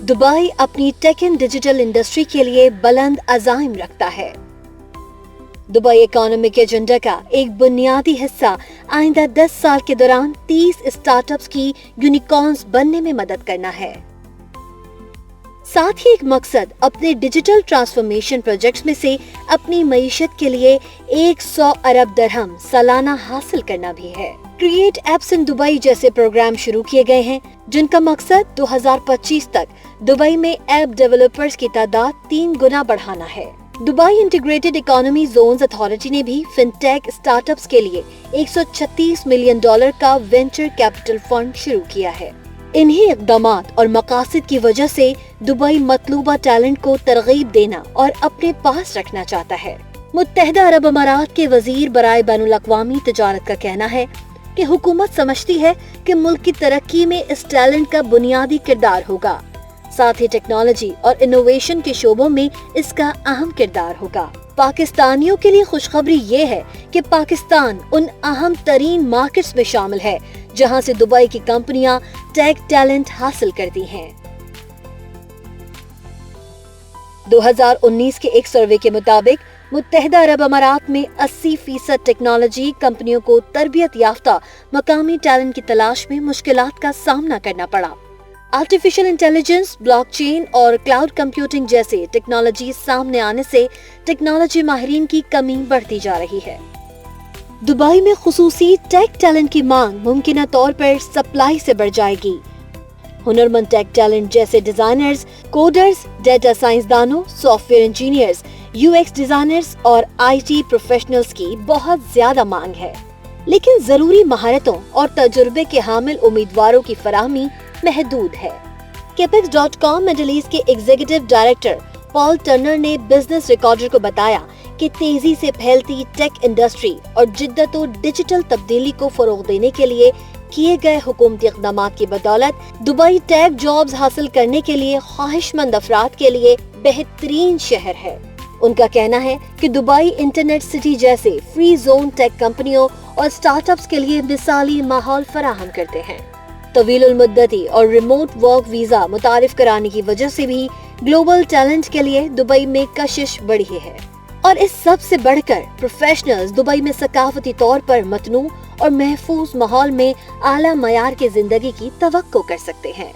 Dubai अपनी take and digital industry के लिए बुलंद अज़ाइम रखता है। दुबई इकोनॉमिक एजेंडा का एक बुनियादी हिस्सा आइंदा 10 साल के दौरान 30 स्टार्टअप्स की यूनिकॉर्न्स बनने में मदद करना है। साथ ही एक मकसद अपने डिजिटल ट्रांसफॉर्मेशन प्रोजेक्ट्स में से अपनी मईशत के लिए 100 अरब दरहम सालाना हासिल करना भी है। क्रिएट एप्स इन दुबई जैसे प्रोग्राम शुरू किए गए हैं, जिनका मकसद 2025 तक दुबई में ऐप डेवलपर्स की तादाद 3 गुना बढ़ाना है। Dubai integrated economy zones authority ने भी फिनटेक स्टार्टअप्स के लिए $136 मिलियन का वेंचर कैपिटल फंड शुरू किया है। इन्हीं इक़दामात और मकासद की वजह से दुबई मतलूबा टैलेंट को तरगीब देना और अपने पास रखना चाहता है। मुत्तहिदा अरब अमारात के वजीर बराए बैनुल अक़वामी तिजारत का कहना है कि हुकूमत समझती है कि मुल्क की तरक्की में इस टैलेंट का बुनियादी किरदार होगा। साथ ही टेक्नोलॉजी और इनोवेशन के शोबों में इसका अहम किरदार होगा। पाकिस्तानियों के लिए खुशखबरी ये है कि पाकिस्तान उन अहम तरीन मार्केट्स में शामिल है जहां से दुबई की कंपनियां टेक टैलेंट हासिल करती हैं। 2019 के एक सर्वे के मुताबिक मुत्तहिदा अरब अमारात में 80% टेक्नोलॉजी कंपनियों को तरबियत याफ्ता मकामी टैलेंट की तलाश में मुश्किलात का सामना करना पड़ा। आर्टिफिशियल इंटेलिजेंस, ब्लॉकचेन और क्लाउड कंप्यूटिंग जैसे टेक्नोलॉजी सामने आने से टेक्नोलॉजी माहिरीन की कमी बढ़ती जा रही है। दुबई में खुसूसी टेक टैलेंट की मांग मुमकिन तौर पर सप्लाई से बढ़ जाएगी। हुनरमंद टेक टैलेंट जैसे डिजाइनर्स, कोडर्स, डेटा साइंसदानों, सॉफ्टवेयर इंजीनियर्स, यूएक्स डिजाइनर्स और आईटी प्रोफेशनल्स की बहुत ज्यादा मांग है, लेकिन जरूरी महारतों और तजुर्बे के हामिल उम्मीदवारों की फराहमी महदूद है। Capex.com मिडिल ईस्ट के एग्जीक्यूटिव डायरेक्टर पॉल टर्नर ने बिजनेस रिकॉर्डर को बताया कि तेजी से फैलती टेक इंडस्ट्री और जिद्दत और डिजिटल तब्दीली को फरोग देने के लिए किए गए हुकूमती इक़दामात की बदौलत दुबई टेक जॉब्स हासिल करने के लिए ख्वाहिशमंद अफराद के लिए बेहतरीन शहर है। उनका कहना है कि दुबई इंटरनेट सिटी जैसे फ्री जोन टेक कंपनियों और स्टार्टअप्स के लिए मिसाली माहौल फराहम करते हैं। तवील मुद्दती और रिमोट वर्क वीजा मुतारिफ कराने की वजह से भी ग्लोबल टैलेंट के लिए दुबई में कशिश बढ़ी है और इस सब से बढ़कर प्रोफेशनल्स दुबई में सकाफती तौर पर मतनू और महफूज माहौल में आला मयार की जिंदगी की तवक्को कर सकते हैं।